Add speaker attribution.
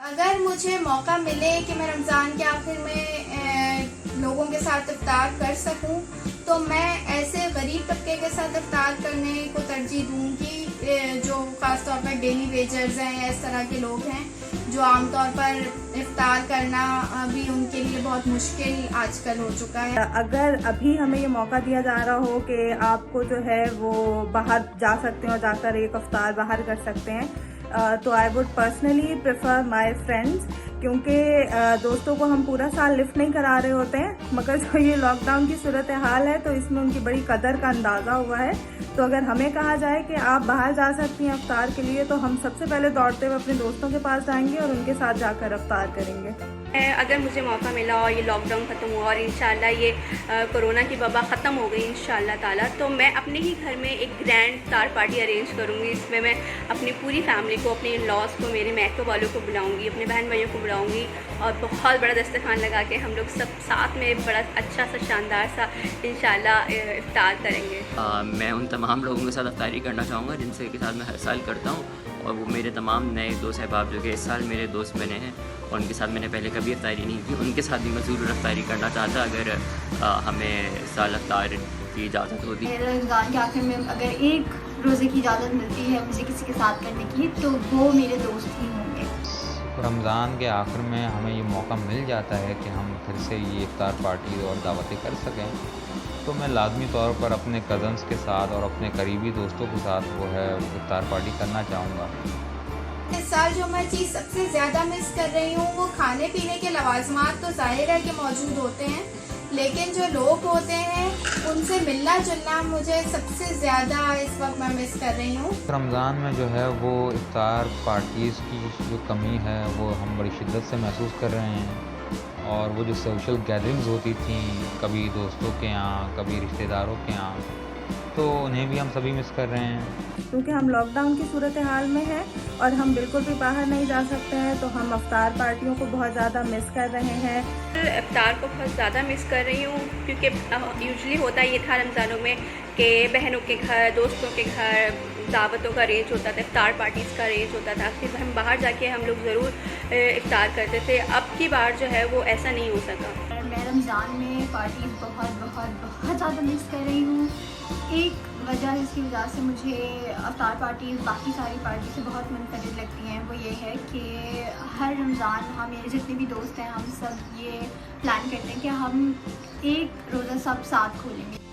Speaker 1: अगर मुझे मौका मिले कि मैं रमज़ान के आखिर में लोगों के साथ इफ्तार कर सकूं, तो मैं ऐसे गरीब तबके के साथ इफ्तार करने को तरजीह दूंगी जो ख़ास तौर पर डेली वेजर्स हैं या इस तरह के लोग हैं जो आमतौर पर इफ्तार करना अभी उनके लिए बहुत मुश्किल आजकल हो चुका है।
Speaker 2: अगर अभी हमें ये मौका दिया जा रहा हो कि आपको जो है वो बाहर जा सकते हैं और जाकर एक इफ्तार बाहर कर सकते हैं, तो I would personally prefer my friends, क्योंकि दोस्तों को हम पूरा साल लिफ्ट नहीं करा रहे होते हैं, मगर जो ये लॉकडाउन की सूरत हाल है तो इसमें उनकी बड़ी कदर का अंदाज़ा हुआ है। तो अगर हमें कहा जाए कि आप बाहर जा सकती हैं इफ्तार के लिए, तो हम सबसे पहले दौड़ते हुए अपने दोस्तों के पास जाएंगे और उनके साथ जाकर इफ्तार करेंगे।
Speaker 3: अगर मुझे मौका मिला और ये लॉकडाउन ख़त्म हुआ और इंशाल्लाह ये कोरोना की वबा ख़त्म हो गई इंशाल्लाह ताला, तो मैं अपने ही घर में एक ग्रैंड इफ्तार पार्टी अरेंज करूँगी। इसमें मैं अपनी पूरी फैमिली को, अपने इन-लॉज़ को, मेरे महतो वालों को बुलाऊँगी, अपने बहन भाइयों को बुलाऊँगी और बहुत बड़ा दस्तरखान लगा के हम लोग सब साथ में बड़ा अच्छा सा शानदार सा इंशाल्लाह इफ्तार करेंगे।
Speaker 4: मैं उन तमाम लोगों के साथ इफ्तारी करना चाहूँगा जिनसे के साथ मैं हर साल करता हूँ, और वो मेरे तमाम नए दोस्त अहबाब जो कि इस साल मेरे दोस्त बने हैं और उनके साथ मैंने पहले कभी इफ्तारी नहीं की, उनके साथ भी मैं ज़रूर इफ्तारी करना चाहता अगर हमें इस साल इफ्तार की इजाज़त होती।
Speaker 5: रमज़ान के आखिर में अगर एक रोज़े की इजाज़त मिलती है मुझे किसी के साथ करने की, तो वो मेरे दोस्त ही होंगे।
Speaker 6: रमज़ान के आखिर में हमें ये मौका मिल जाता है कि हम फिर से ये इफ्तार पार्टी और दावतें कर सकें, तो मैं लाज़मी तौर पर अपने कज़न्स के साथ और अपने करीबी दोस्तों के साथ वो है इफ्तार पार्टी करना चाहूँगा।
Speaker 1: इस साल जो मैं चीज़ सबसे ज़्यादा मिस कर रही हूँ वो खाने पीने के लवाजमात तो ज़ाहिर है कि मौजूद होते हैं, लेकिन जो लोग होते हैं उनसे मिलना जुलना मुझे सबसे ज़्यादा इस वक्त मैं मिस कर रही हूँ।
Speaker 6: रमज़ान में जो है वो इफ्तार पार्टीज़ की जो कमी है वो हम बड़ी शिद्दत से महसूस कर रहे हैं, और वो जो सोशल गैदरिंग्स होती थी कभी दोस्तों के यहाँ कभी रिश्तेदारों के यहाँ, तो उन्हें भी हम सभी मिस कर रहे हैं।
Speaker 2: क्योंकि हम लॉकडाउन की सूरत हाल में हैं और हम बिल्कुल भी बाहर नहीं जा सकते हैं, तो हम इफ्तार पार्टियों को बहुत ज़्यादा मिस कर रहे हैं।
Speaker 3: इफ्तार को बहुत ज़्यादा मिस कर रही हूँ क्योंकि यूजुअली होता ये था रमज़ानों में कि बहनों के घर, दोस्तों के घर दावतों का अरेंज होता था, इफ्तार पार्टीज़ का अरेंज होता था, फिर हम बाहर जाके हम लोग ज़रूर इफ्तार करते थे। अब की बार जो है वो ऐसा नहीं हो सका।
Speaker 5: मैं रमज़ान में पार्टीज़ बहुत ज़्यादा मिस कर रही हूँ। एक वजह इसकी वजह से मुझे इफ्तार पार्टीज़ बाकी सारी पार्टी से बहुत मुनफरिद लगती हैं, वो ये है कि हर रमज़ान हम मेरे जितने भी दोस्त हैं हम सब ये प्लान करते हैं कि हम एक रोज़ा सब साथ खोलेंगे।